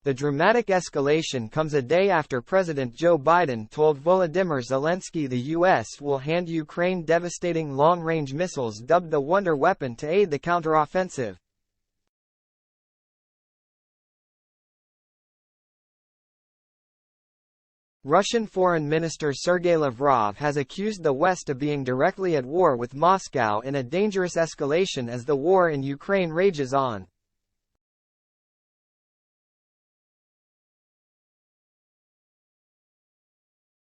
The dramatic escalation comes a day after President Joe Biden told Volodymyr Zelensky the U.S. will hand Ukraine devastating long-range missiles dubbed the Wonder Weapon to aid the counteroffensive. Russian Foreign Minister Sergey Lavrov has accused the West of being directly at war with Moscow in a dangerous escalation as the war in Ukraine rages on.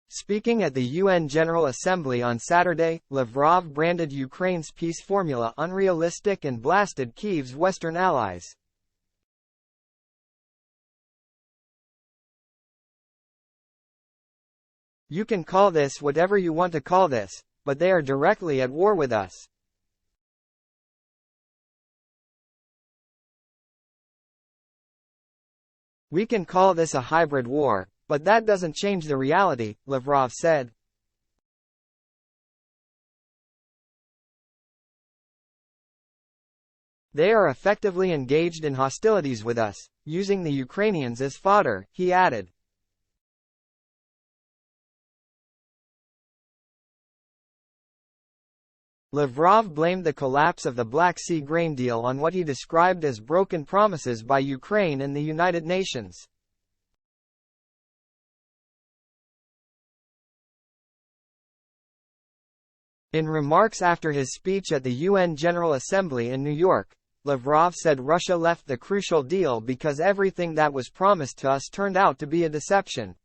Speaking at the UN General Assembly on Saturday, Lavrov branded Ukraine's peace formula unrealistic and blasted Kyiv's Western allies. "You can call this whatever you want to call this, but they are directly at war with us. We can call this a hybrid war, but that doesn't change the reality," Lavrov said. "They are effectively engaged in hostilities with us, using the Ukrainians as fodder," he added. Lavrov blamed the collapse of the Black Sea grain deal on what he described as broken promises by Ukraine and the United Nations. In remarks after his speech at the UN General Assembly in New York, Lavrov said Russia left the crucial deal because everything that was promised to us turned out to be a deception.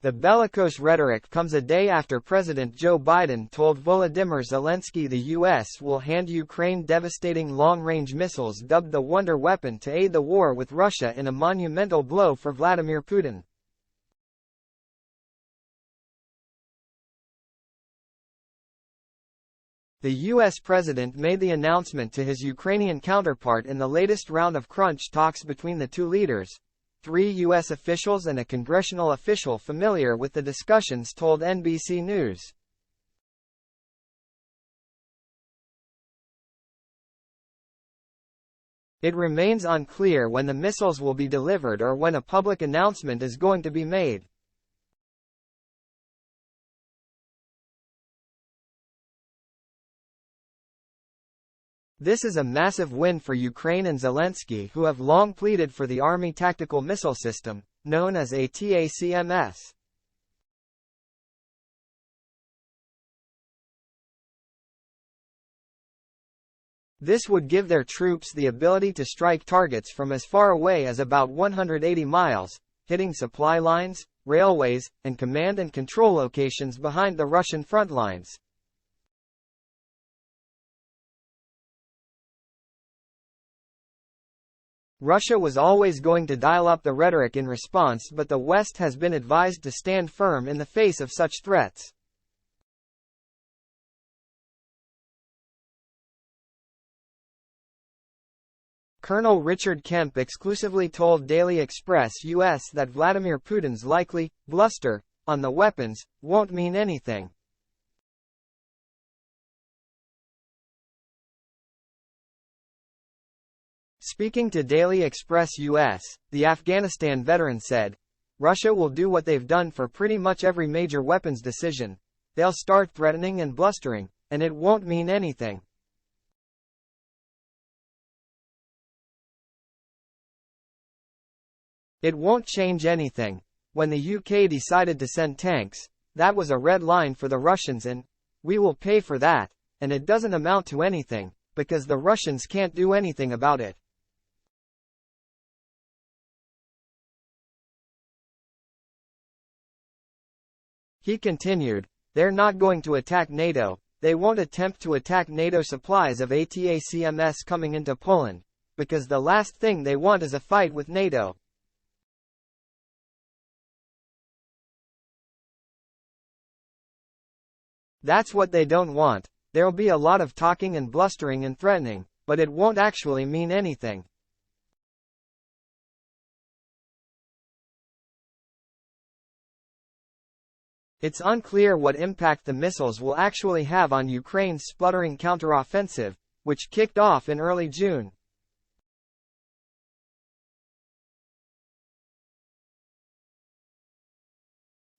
The bellicose rhetoric comes a day after President Joe Biden told Volodymyr Zelensky the U.S. will hand Ukraine devastating long-range missiles dubbed the Wonder Weapon to aid the war with Russia in a monumental blow for Vladimir Putin. The U.S. president made the announcement to his Ukrainian counterpart in the latest round of crunch talks between the two leaders. 3 U.S. officials and a congressional official familiar with the discussions told NBC News. It remains unclear when the missiles will be delivered or when a public announcement is going to be made. This is a massive win for Ukraine and Zelensky, who have long pleaded for the Army Tactical Missile System, known as ATACMS. This would give their troops the ability to strike targets from as far away as about 180 miles, hitting supply lines, railways, and command and control locations behind the Russian front lines. Russia was always going to dial up the rhetoric in response, but the West has been advised to stand firm in the face of such threats. Colonel Richard Kemp exclusively told Daily Express US that Vladimir Putin's likely bluster on the weapons won't mean anything. Speaking to Daily Express US, the Afghanistan veteran said, "Russia will do what they've done for pretty much every major weapons decision. They'll start threatening and blustering, and it won't mean anything. It won't change anything. When the UK decided to send tanks, that was a red line for the Russians, and we will pay for that, and it doesn't amount to anything, because the Russians can't do anything about it." He continued, "They're not going to attack NATO, they won't attempt to attack NATO supplies of ATACMS coming into Poland, because the last thing they want is a fight with NATO. That's what they don't want. There'll be a lot of talking and blustering and threatening, but it won't actually mean anything." It's unclear what impact the missiles will actually have on Ukraine's sputtering counteroffensive, which kicked off in early June.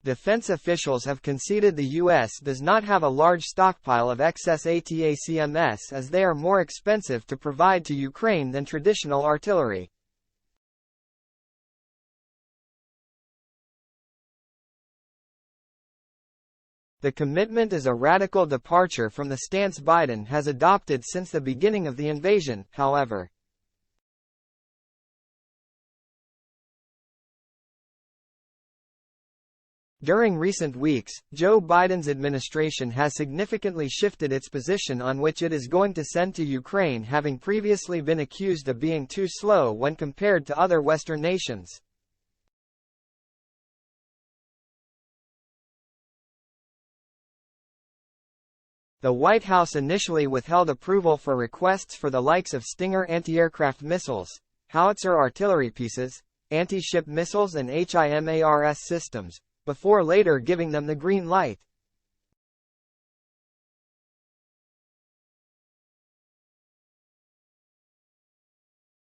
Defense officials have conceded the U.S. does not have a large stockpile of excess ATACMS as they are more expensive to provide to Ukraine than traditional artillery. The commitment is a radical departure from the stance Biden has adopted since the beginning of the invasion, however. During recent weeks, Joe Biden's administration has significantly shifted its position on which it is going to send to Ukraine, having previously been accused of being too slow when compared to other Western nations. The White House initially withheld approval for requests for the likes of Stinger anti-aircraft missiles, howitzer artillery pieces, anti-ship missiles and HIMARS systems, before later giving them the green light.